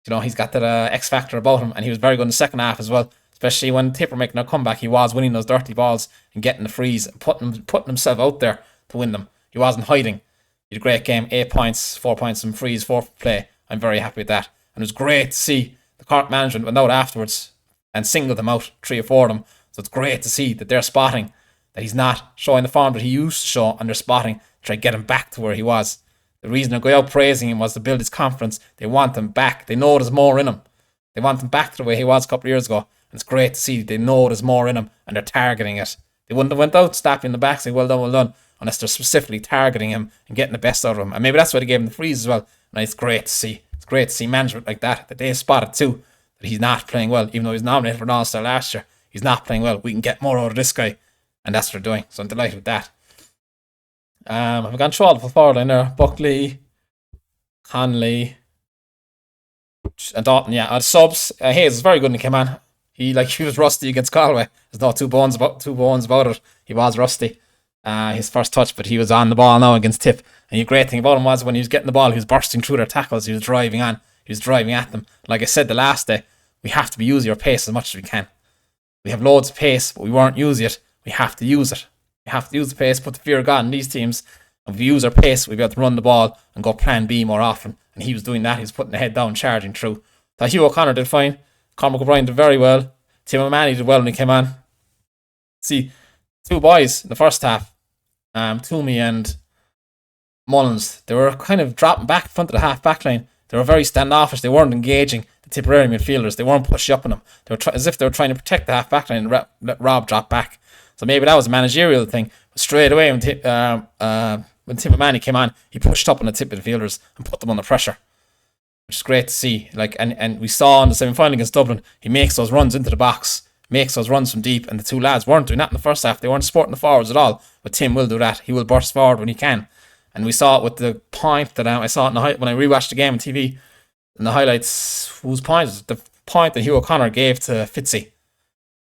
You know, he's got that X factor about him, and he was very good in the second half as well. Especially when Tipper making a comeback, he was winning those dirty balls and getting the frees and putting himself out there to win them. He wasn't hiding. He had a great game, 8 points, 4 points from frees, 4 for play. I'm very happy with that. And it was great to see the Cork management went out afterwards and singled them out, 3 or 4 of them. So it's great to see that they're spotting that he's not showing the form that he used to show, and they're spotting to try to get him back to where he was. The reason they go out praising him was to build his confidence. They want him back. They know there's more in him. They want him back to the way he was a couple of years ago. And it's great to see they know there's more in him and they're targeting it. They wouldn't have went out slapping the back saying, well done, unless they're specifically targeting him and getting the best out of him. And maybe that's why they gave him the freeze as well. And it's great to see. It's great to see management like that they spotted too, that he's not playing well. Even though he was nominated for an All-Star last year, he's not playing well. We can get more out of this guy. And that's what they're doing. So I'm delighted with that. I've gone through all the forward line there. Buckley, Connolly, and Dalton, yeah. Subs, Hayes was very good when he came on. He was rusty against Galway. There's no two bones about it. He was rusty. His first touch, but he was on the ball now against Tipp. And the great thing about him was when he was getting the ball, he was bursting through their tackles. He was driving on. He was driving at them. Like I said the last day, we have to be using our pace as much as we can. We have loads of pace, but we weren't using it. We have to use it. We have to use the pace, put the fear of God in these teams. And if we use our pace, we'll be able to run the ball and go plan B more often. And he was doing that. He was putting the head down, charging through. Thought Hugh O'Connor did fine. Cormac O'Brien did very well. Tim O'Malley did well when he came on. See, 2 boys in the first half, Toomey and Mullins, they were kind of dropping back in front of the half back line. They were very standoffish. They weren't engaging the Tipperary midfielders. They weren't pushing up on them. They were as if they were trying to protect the half back line and let Rob drop back. So maybe that was a managerial thing. But straight away when Tim O'Malley came on, he pushed up on the Tipp midfielders and put them under pressure, which is great to see. And we saw in the semi-final against Dublin, he makes those runs into the box, makes those runs from deep, and the 2 lads weren't doing that in the first half. They weren't supporting the forwards at all, but Tim will do that. He will burst forward when he can. And we saw it with the point that I saw it when I rewatched the game on TV, in the highlights. Whose point was it? The point that Hugh O'Connor gave to Fitzy.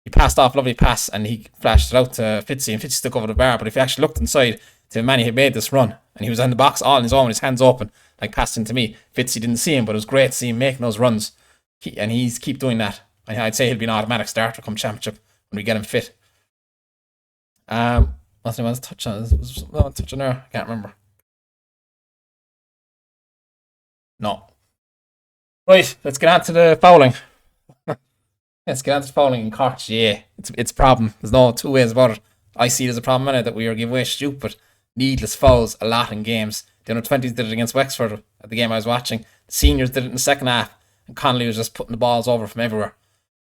He passed off, lovely pass, and he flashed it out to Fitzy, and Fitzy stuck over the bar. But if you actually looked inside, Tim Manny had made this run, and he was in the box all on his own, with his hands open, like passing to me. Fitzy didn't see him, but it was great to see him making those runs. And he's keep doing that. I'd say he'll be an automatic starter come championship when we get him fit. What's I want to touch on? Was no one touching there? I can't remember. No. Right, let's get on to the fouling. Let's get on to the fouling in Cork. Yeah, it's a problem. There's no 2 ways about it. I see it as a problem in it that we are giving away stupid, needless fouls a lot in games. The under-20s did it against Wexford at the game I was watching. The seniors did it in the second half, and Connolly was just putting the balls over from everywhere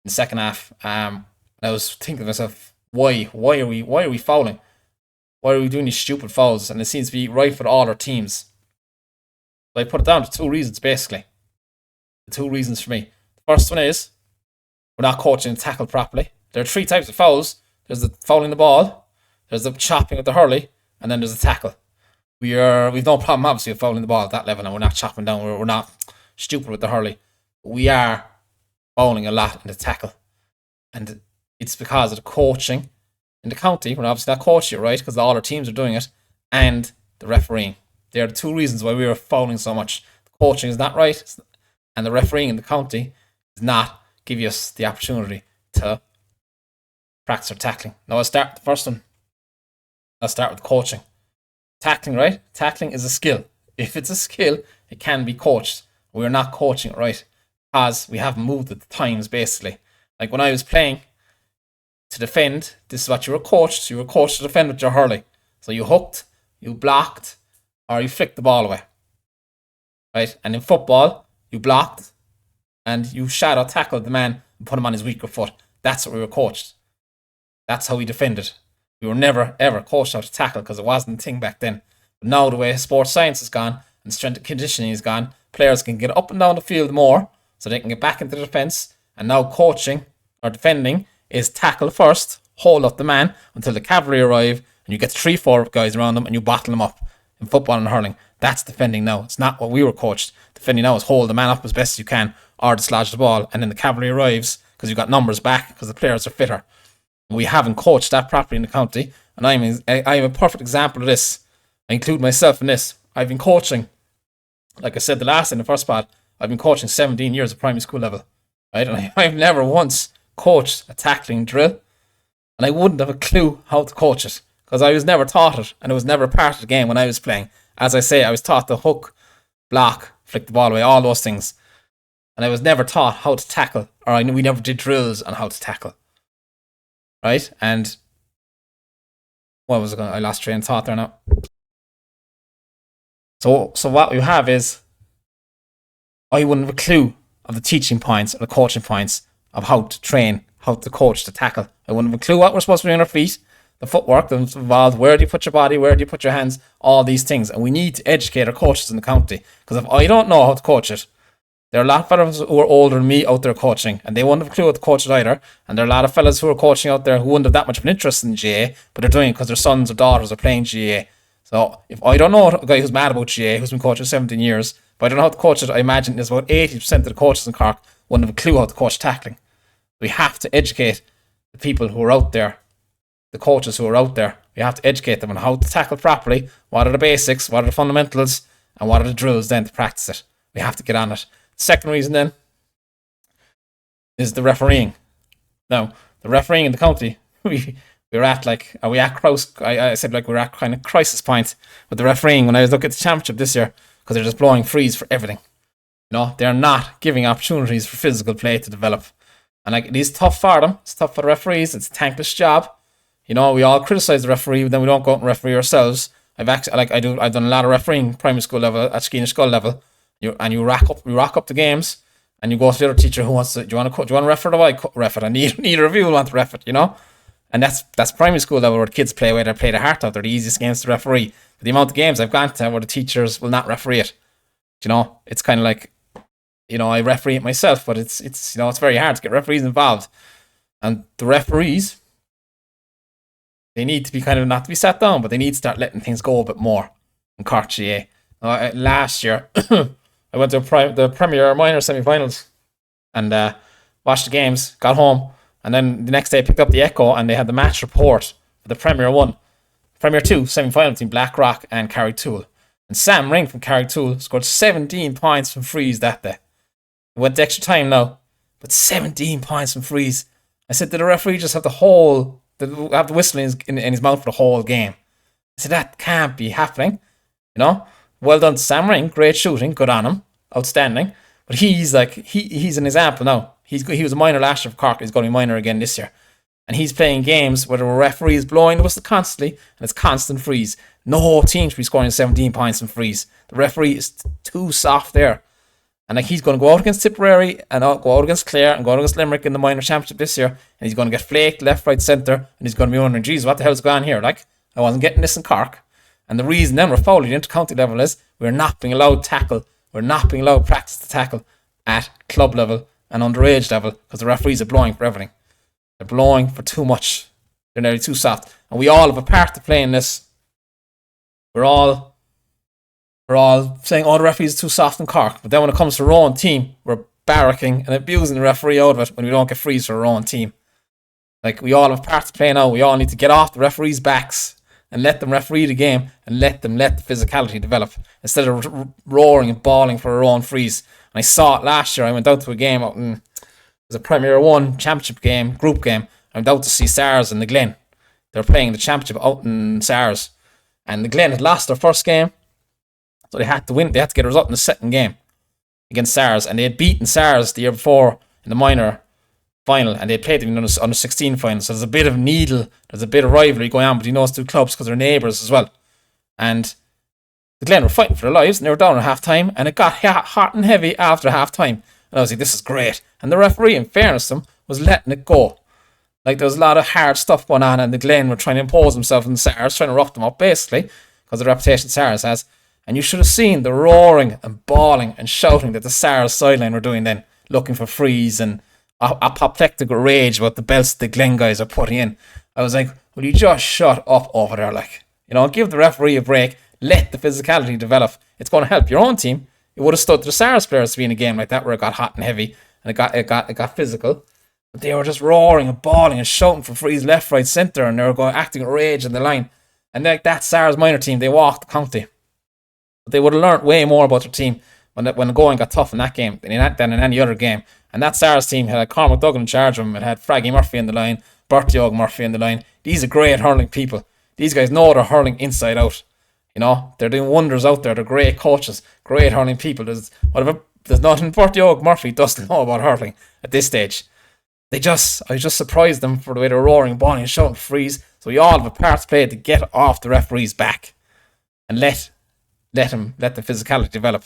in the second half. I was thinking to myself, why are we fouling? Why are we doing these stupid fouls? And it seems to be right for all our teams. So I put it down to 2 reasons, basically. The 2 reasons for me. The first one is we're not coaching the tackle properly. There are 3 types of fouls. There's the fouling the ball, there's the chopping with the hurley, and then there's the tackle. We've no problem obviously with fouling the ball at that level, and we're not chopping down. We're not stupid with the hurley. We are fouling a lot in the tackle, and it's because of the coaching in the county. We're obviously not coaching it right because all our teams are doing it, and the refereeing. They are the 2 reasons why we are fouling so much. The coaching is not right, and the refereeing in the county does not give us the opportunity to practice our tackling. Now I'll start with the first one. I'll start with coaching. Tackling, right? Tackling is a skill. If it's a skill, it can be coached. We're not coaching it right because we haven't moved at the times, basically. Like when I was playing to defend, this is what you were coached. You were coached to defend with your hurley. So you hooked, you blocked, or you flicked the ball away. Right? And in football, you blocked and you shadow tackled the man and put him on his weaker foot. That's what we were coached. That's how we defended. We were never, ever coached how to tackle because it wasn't a thing back then. But now the way sports science has gone and strength and conditioning has gone, players can get up and down the field more so they can get back into the defence. And now coaching or defending is tackle first, hold up the man until the cavalry arrive and you get 3-4 guys around them and you bottle them up. In football and hurling, that's defending now. It's not what we were coached. Defending now is hold the man up as best as you can or dislodge the ball, and then the cavalry arrives because you've got numbers back because the players are fitter. We haven't coached that properly in the county, and I'm a perfect example of this. I include myself in this. I've been coaching, like I said the first part, I've been coaching 17 years at primary school level. Right? And I've never once coached a tackling drill, and I wouldn't have a clue how to coach it because I was never taught it, and it was never part of the game when I was playing. As I say, I was taught to hook, block, flick the ball away, all those things. And I was never taught how to tackle, or we never did drills on how to tackle. Right? And what was it going? I lost train of thought there now. So what we have is, I wouldn't have a clue of the teaching points or the coaching points of how to train, how to coach to tackle. I wouldn't have a clue what we're supposed to do on our feet, the footwork that's involved, where do you put your body, where do you put your hands, all these things. And we need to educate our coaches in the county. Because if I don't know how to coach it, there are a lot of fellas who are older than me out there coaching, and they wouldn't have a clue how to coach it either. And there are a lot of fellas who are coaching out there who wouldn't have that much of an interest in GA, but they're doing it because their sons or daughters are playing GA. So if I don't know a guy who's mad about GA, who's been coaching 17 years, if I don't know how to coach it, I imagine there's about 80% of the coaches in Cork wouldn't have a clue how to coach tackling. We have to educate the people who are out there, the coaches who are out there. We have to educate them on how to tackle properly, what are the basics, what are the fundamentals, and what are the drills then to practice it. We have to get on it. Second reason then is the refereeing. Now, the refereeing in the county, we're at kind of crisis point with the refereeing when I was looking at the championship this year because they're just blowing frees for everything. You know, they're not giving opportunities for physical play to develop. And like, it is tough for them. It's tough for the referees. It's a thankless job. You know, we all criticise the referee, but then we don't go out and referee ourselves. I've done a lot of refereeing primary school level, at Skeena Skull level. You rack up the games, and you go to the other teacher who wants to. Do you want to ref it or I ref it? And neither of you will want to ref it, you know. And that's primary school level where the kids play their heart out. They're the easiest games to referee. But the amount of games I've gone to where the teachers will not referee it, you know, it's kind of like, you know, I referee it myself, but it's you know, it's very hard to get referees involved, and the referees, they need to be kind of not to be sat down, but they need to start letting things go a bit more in Cork GA. Last year, I went to the Premier Minor semi-finals and watched the games, got home, and then the next day I picked up the Echo and they had the match report for the Premier 1. Premier 2 semi-final between Blackrock and Carrigtwohill. And Sam Ring from Carrigtwohill scored 17 points from frees that day. It went to extra time now, but 17 points from frees. I said, did the referee just have the whistle in his mouth for the whole game? I said, that can't be happening. You know? Well done to Sam Ring, great shooting, good on him, outstanding. But he's an example now. He was a minor last year for Cork, he's going to be minor again this year. And he's playing games where the referee is blowing the whistle constantly, and it's constant frees. No team should be scoring 17 points from frees. The referee is too soft there. And like, he's going to go out against Tipperary and go out against Clare and go out against Limerick in the minor championship this year, and he's going to get flaked left, right, centre, and he's going to be wondering, geez, what the hell's going on here? Like, I wasn't getting this in Cork. And the reason then we're fouling into county level is we're not being allowed to tackle. We're not being allowed practice to tackle at club level and underage level because the referees are blowing for everything. They're blowing for too much. They're nearly too soft. And we all have a part to play in this. We're all saying, oh, the referee's too soft in Cork. But then when it comes to our own team, we're barracking and abusing the referee out of it when we don't get frees for our own team. Like, we all have a part to play now. We all need to get off the referees' backs and let them referee the game and let the physicality develop instead of roaring and bawling for their own frees. And I saw it last year. I went out to a game out in, it was a Premier 1 championship game, group game. I went out to see SARS and the Glen. They were playing the championship out in SARS. And the Glen had lost their first game, so they had to win. They had to get a result in the second game against SARS. And they had beaten SARS the year before in the minor final, and they played them in the under 16 final. So there's a bit of there's a bit of rivalry going on between those two clubs because they're neighbours as well. And the Glen were fighting for their lives, and they were down at half time, and it got hot and heavy after half time. And I was like, this is great. And the referee, in fairness to them, was letting it go. Like, there was a lot of hard stuff going on, and the Glen were trying to impose themselves on the SARS, trying to rough them up, basically, because of the reputation SARS has. And you should have seen the roaring and bawling and shouting that the SARS sideline were doing then, looking for frees and apoplectic rage about the belts the Glen guys are putting in. I was like, will you just shut up over there? Like, give the referee a break, let the physicality develop. It's going to help your own team. It would have stood to the SARS players to be in a game like that where it got hot and heavy and it got physical. But they were just roaring and bawling and shouting for frees left, right, centre, and they were acting rage in the line. And like that SARS minor team, they walked the county. But they would have learnt way more about their team when the going got tough in that game than in any other game. And that SARS team had Cormac Duggan in charge of them. It had Fraggy Murphy in the line, Bertie Og Murphy in the line. These are great hurling people. These guys know they're hurling inside out. They're doing wonders out there. They're great coaches, great hurling people. There's nothing Bertie Og Murphy doesn't know about hurling at this stage. I just surprised them for the way they're roaring, bawling, and shouting frees. So we all have a part to play to get off the referee's back and let the physicality develop.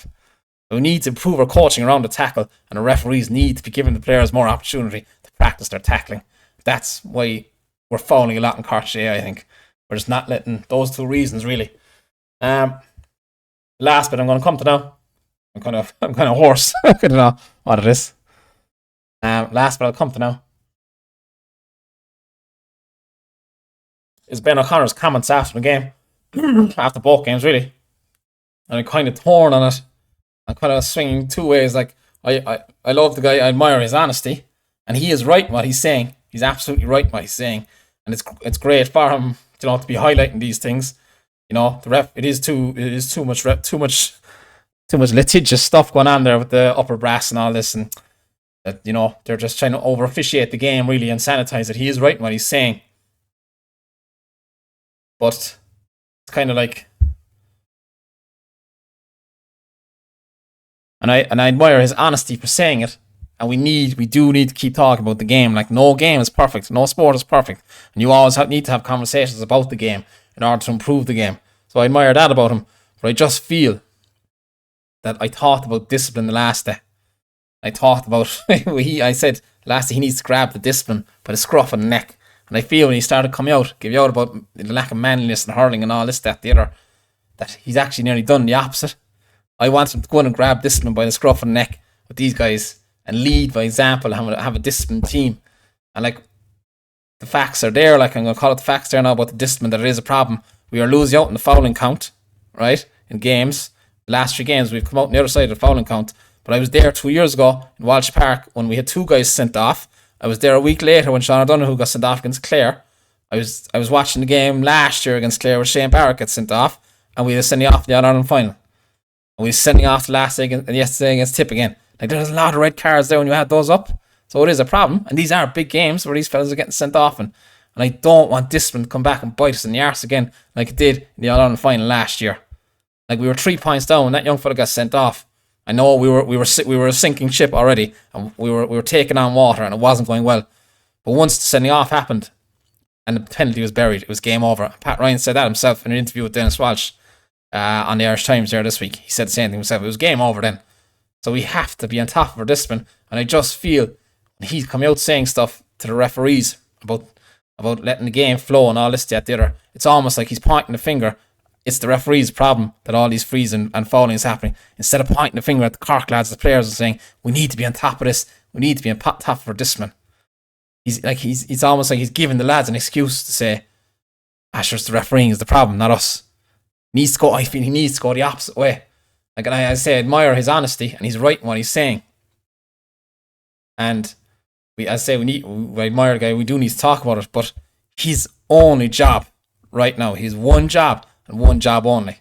We need to improve our coaching around the tackle, and the referees need to be giving the players more opportunity to practice their tackling. That's why we're fouling a lot in Cork today, I think. We're just not letting those two reasons, really. Last bit I'm going to come to now. I'm kind of hoarse. I don't know what it is. Last bit I'll come to now is Ben O'Connor's comments after the game, after both games, really. And I'm kind of torn on it. I'm kind of swinging two ways. Like, I love the guy. I admire his honesty, and he is right in what he's saying. He's absolutely right in what he's saying, and it's great for him, to be highlighting these things. The ref. It is too much litigious stuff going on there with the upper brass and all this, and that they're just trying to over officiate the game really and sanitize it. He is right in what he's saying, but it's kind of like. And I admire his honesty for saying it. And we do need to keep talking about the game. Like, no game is perfect. No sport is perfect. And you always need to have conversations about the game in order to improve the game. So I admire that about him. But I just feel that I talked about discipline the last day. I talked about, I said last day he needs to grab the discipline by the scruff of the neck. And I feel when he started coming out, give you out about the lack of manliness and hurling and all this, that, the other, that he's actually nearly done the opposite. I want him to go in and grab discipline by the scruff of the neck with these guys and lead by example and have a disciplined team. And like, the facts are there. Like, I'm going to call it the facts there now about the discipline, that it is a problem. We are losing out in the fouling count, right? In games. The last 3 games, we've come out on the other side of the fouling count. But I was there 2 years ago in Walsh Park when we had 2 guys sent off. I was there a week later when Sean O'Donoghue got sent off against Clare. I was watching the game last year against Clare where Shane Barrett got sent off, and we were sending off the All-Ireland final. And we were sending off the last day and yesterday against Tipp again. Like, there's a lot of red cards there when you had those up. So it is a problem. And these are big games where these fellas are getting sent off. And I don't want discipline to come back and bite us in the arse again like it did in the All-Ireland final last year. Like, we were 3 points down when that young fella got sent off. I know we were a sinking ship already, and we were taking on water, and it wasn't going well. But once the sending off happened and the penalty was buried, it was game over. Pat Ryan said that himself in an interview with Dennis Walsh on the Irish Times there this week. He said the same thing himself. It was game over then. So we have to be on top of our discipline. And I just feel when he's coming out saying stuff to the referees about letting the game flow and all this, that, the other, it's almost like he's pointing the finger. It's the referee's problem that all these frees and fouling is happening. Instead of pointing the finger at the Cork lads, the players, and saying, we need to be on top of this. We need to be on top of our discipline. He's almost like he's giving the lads an excuse to say, it's the refereeing is the problem, not us. I feel he needs to go the opposite way. Like, and I admire his honesty, and he's right in what he's saying. And I admire the guy. We do need to talk about it, but his only job right now. He has one job and one job only.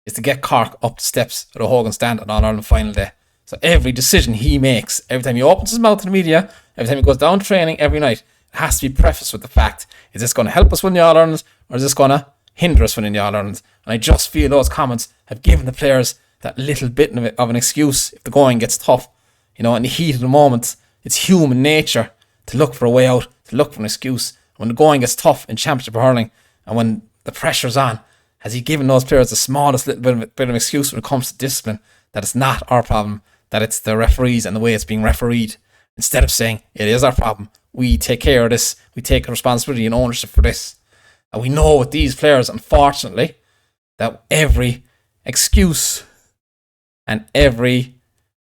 Is to get Cork up the steps of the Hogan stand on All-Ireland final day. So every decision he makes, every time he opens his mouth to the media, every time he goes down training every night, it has to be prefaced with the fact, is this going to help us win the All-Ireland or is this going to hinder us winning the All-Ireland? And I just feel those comments have given the players that little bit of an excuse if the going gets tough. In the heat of the moment, it's human nature to look for a way out, to look for an excuse. When the going gets tough in Championship Hurling and when the pressure's on, has he given those players the smallest little bit of an excuse when it comes to discipline, that it's not our problem, that it's the referees and the way it's being refereed, instead of saying, it is our problem, we take care of this, we take responsibility and ownership for this. And we know with these players, unfortunately, that every excuse and every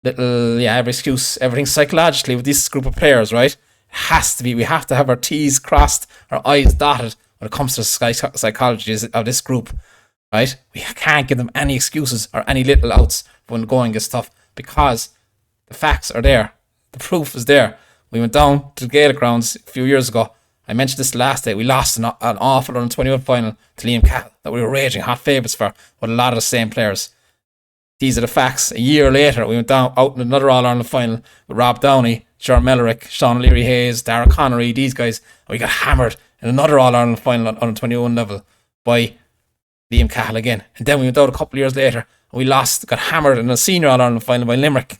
excuse, everything psychologically with this group of players, right, has to be, we have to have our T's crossed, our I's dotted, when it comes to the psychology of this group, right? We can't give them any excuses or any little outs when the going gets tough, because the facts are there. The proof is there. We went down to the Gaelic grounds a few years ago. I mentioned this last day. We lost an awful under 21 final to Liam Cahill that we were raging hot favourites for with a lot of the same players. These are the facts. A year later, we went down out in another All-Ireland final with Rob Downey, Sean Mellerick, Sean O'Leary Hayes, Dara Connery, these guys. And we got hammered in another All-Ireland final on a 21 level by Liam Cahill again. And then we went out a couple of years later and we got hammered in a senior All-Ireland final by Limerick.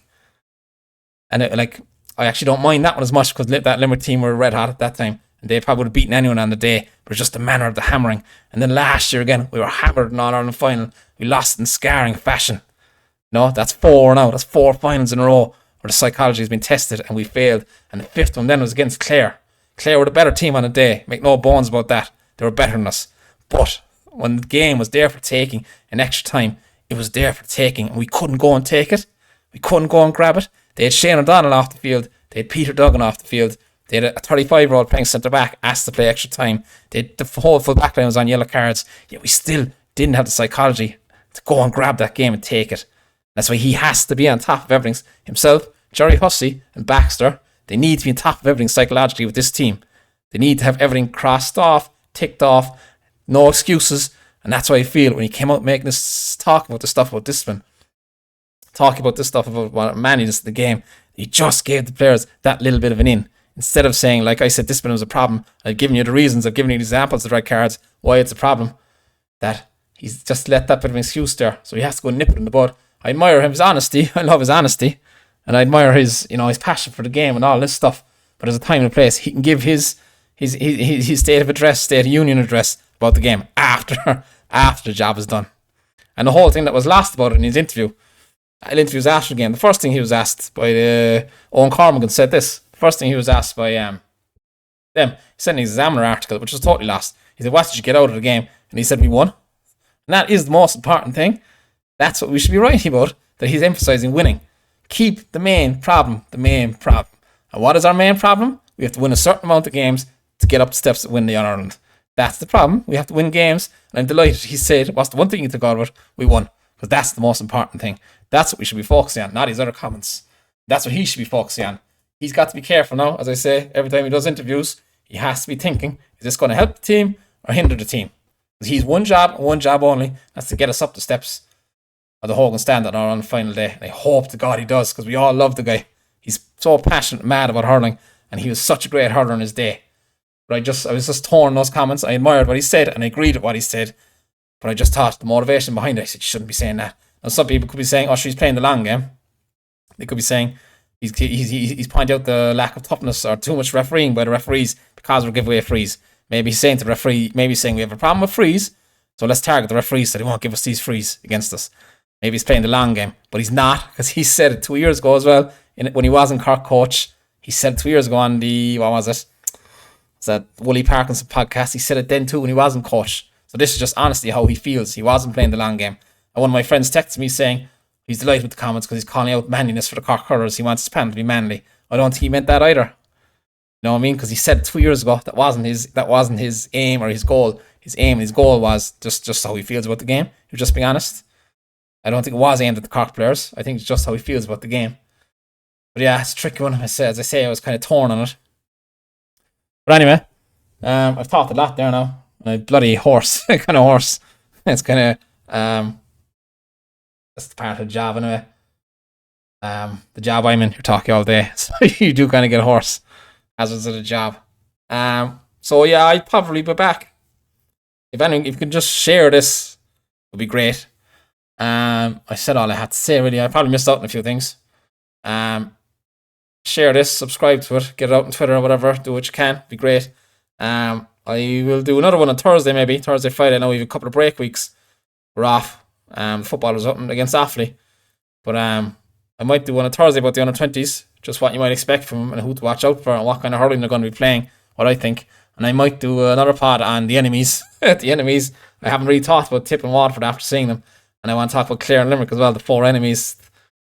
And I actually don't mind that one as much because that Limerick team were red hot at that time and they probably would have beaten anyone on the day, but it's just the manner of the hammering. And then last year again, we were hammered in All-Ireland final. We lost in scarring fashion. No, that's 4 now. That's 4 finals in a row where the psychology has been tested and we failed. And the 5th one then was against Clare. Clare were the better team on the day. Make no bones about that. They were better than us. But when the game was there for taking in extra time, it was there for taking. And we couldn't go and take it. We couldn't go and grab it. They had Shane O'Donnell off the field. They had Peter Duggan off the field. They had a 35-year-old playing centre-back asked to play extra time. The whole full back line was on yellow cards. Yet we still didn't have the psychology to go and grab that game and take it. That's why he has to be on top of everything. Himself, Jerry Hussey and Baxter, they need to be on top of everything psychologically with this team. They need to have everything crossed off, ticked off, no excuses. And that's why I feel when he came out making this talk about this stuff about discipline, talking about this stuff about manliness in the game, he just gave the players that little bit of an in. Instead of saying, like I said, discipline was a problem, I've given you the reasons, I've given you examples of the red cards, why it's a problem, that he's just let that bit of an excuse there. So he has to go nip it in the bud. I admire his honesty. I love his honesty. And I admire his passion for the game and all this stuff. But there's a time and a place. He can give his state of address, state of union address about the game after the job is done. And the whole thing that was lost about it in his interview, interviews after the game, the first thing he was asked by Owen Cormagan said this. The first thing he was asked by them, he sent an Examiner article, which was totally lost. He said, what did you get out of the game? And he said, we won. And that is the most important thing. That's what we should be writing about, that he's emphasising winning. Keep the main problem the main problem. And what is our main problem? We have to win a certain amount of games to get up the steps to win the All-Ireland. That's the problem. We have to win games. And I'm delighted he said, what's the one thing you took out of it? We won. Because that's the most important thing. That's what we should be focusing on, not his other comments. That's what he should be focusing on. He's got to be careful now. As I say, every time he does interviews, he has to be thinking, is this going to help the team or hinder the team? Because he's one job and one job only. That's to get us up the steps of the Hogan stand on the final day. And I hope to God he does, because we all love the guy. He's so passionate and mad about hurling, and he was such a great hurler in his day. But I was just torn in those comments. I admired what he said, and I agreed with what he said. But I just thought the motivation behind it, I said, you shouldn't be saying that. Now, some people could be saying, oh, she's playing the long game. They could be saying, he's pointing out the lack of toughness or too much refereeing by the referees because we're giving away frees. Maybe he's saying to the referee, maybe he's saying we have a problem with frees, so let's target the referees so they won't give us these frees against us. Maybe he's playing the long game, but he's not, because he said it 2 years ago as well. When he wasn't Cork coach, he said it 2 years ago on the, what was it? It's that Wooly Parkinson podcast. He said it then too when he wasn't coach. So this is just honestly how he feels. He wasn't playing the long game. And one of my friends texted me saying he's delighted with the comments because he's calling out manliness for the Cork Hurlers. He wants his panel to be manly. I don't think he meant that either. You know what I mean? Because he said 2 years ago that wasn't his aim or his goal. His aim and his goal was just how he feels about the game. He was just being honest. I don't think it was aimed at the Cork players. I think it's just how he feels about the game. But yeah, it's a tricky one. As I say, I was kind of torn on it. But anyway, I've talked a lot there now. A bloody horse, kind of horse. It's kind of that's the part of the job anyway. The job I'm in, you're talking all day, so you do kind of get hoarse as it's a job. So yeah, I'd probably be back. If anything, if you can just share this, it would be great. I said all I had to say really. I probably missed out on a few things. Share this, subscribe to it, get it out on Twitter or whatever. Do what you can, it'd be great. I will do another one on Thursday, maybe Thursday, Friday. I know we have a couple of break weeks. We're off. The football was up against Offaly, but I might do one on Thursday about the under-20s, just what you might expect from them and who to watch out for and what kind of hurling they're going to be playing. What I think. And I might do another pod on the enemies. The enemies. I haven't really thought about Tipp and Waterford after seeing them. And I want to talk about Clare and Limerick as well, the 4 enemies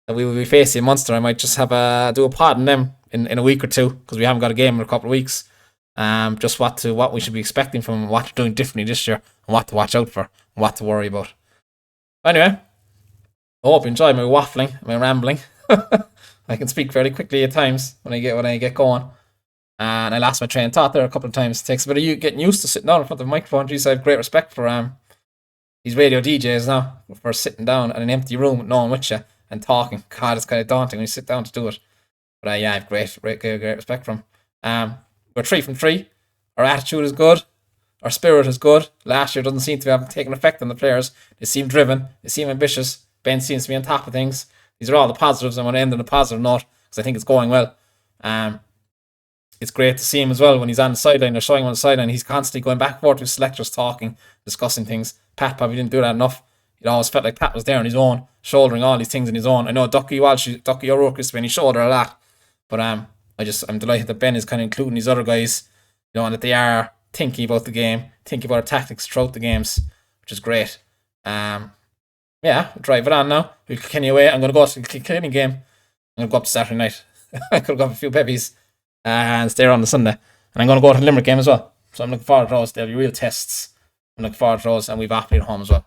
that we will be facing in Munster. I might just have do a pod on them in a week or two, because we haven't got a game in a couple of weeks. Just what we should be expecting from them, what they're doing differently this year, and what to watch out for, and what to worry about. Anyway, I hope you enjoy my waffling, my rambling. I can speak fairly quickly at times when I get going. And I lost my train of thought there a couple of times. It takes a bit of you getting used to sitting down in front of the microphone. Jeez, I have great respect for these radio DJs now, for sitting down in an empty room with no one with you and talking. God, it's kind of daunting when you sit down to do it. But yeah, I have great respect for them. We're 3 from 3. Our attitude is good. Our spirit is good. Last year doesn't seem to have taken effect on the players. They seem driven. They seem ambitious. Ben seems to be on top of things. These are all the positives. I want to end on a positive note because I think it's going well. It's great to see him as well when he's on the sideline or showing him on the sideline. He's constantly going back and forth with selectors, talking, discussing things. Pat probably didn't do that enough. It always felt like Pat was there on his own, shouldering all these things on his own. I know Ducky O'Rourke used to be on his shoulder a lot, but I'm delighted that Ben is kind of including these other guys, and that they are thinking about the game, thinking about our tactics throughout the games, which is great. Yeah, we'll drive it on now. We'll Kilkenny away. I'm going to go to the Kilkenny game. I'm going to go up to Saturday night. I could go have a few peppies and stay on the Sunday. And I'm going to go to the Limerick game as well. So I'm looking forward to those. They'll be real tests. I'm looking forward to those. And we've Offaly at home as well.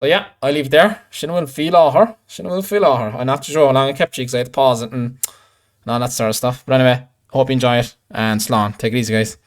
So yeah, I'll leave it there. Shinna will feel her. I'm not too sure how long I kept you because I had to pause it and all that sort of stuff. But anyway, hope you enjoy it. And slán. Take it easy, guys.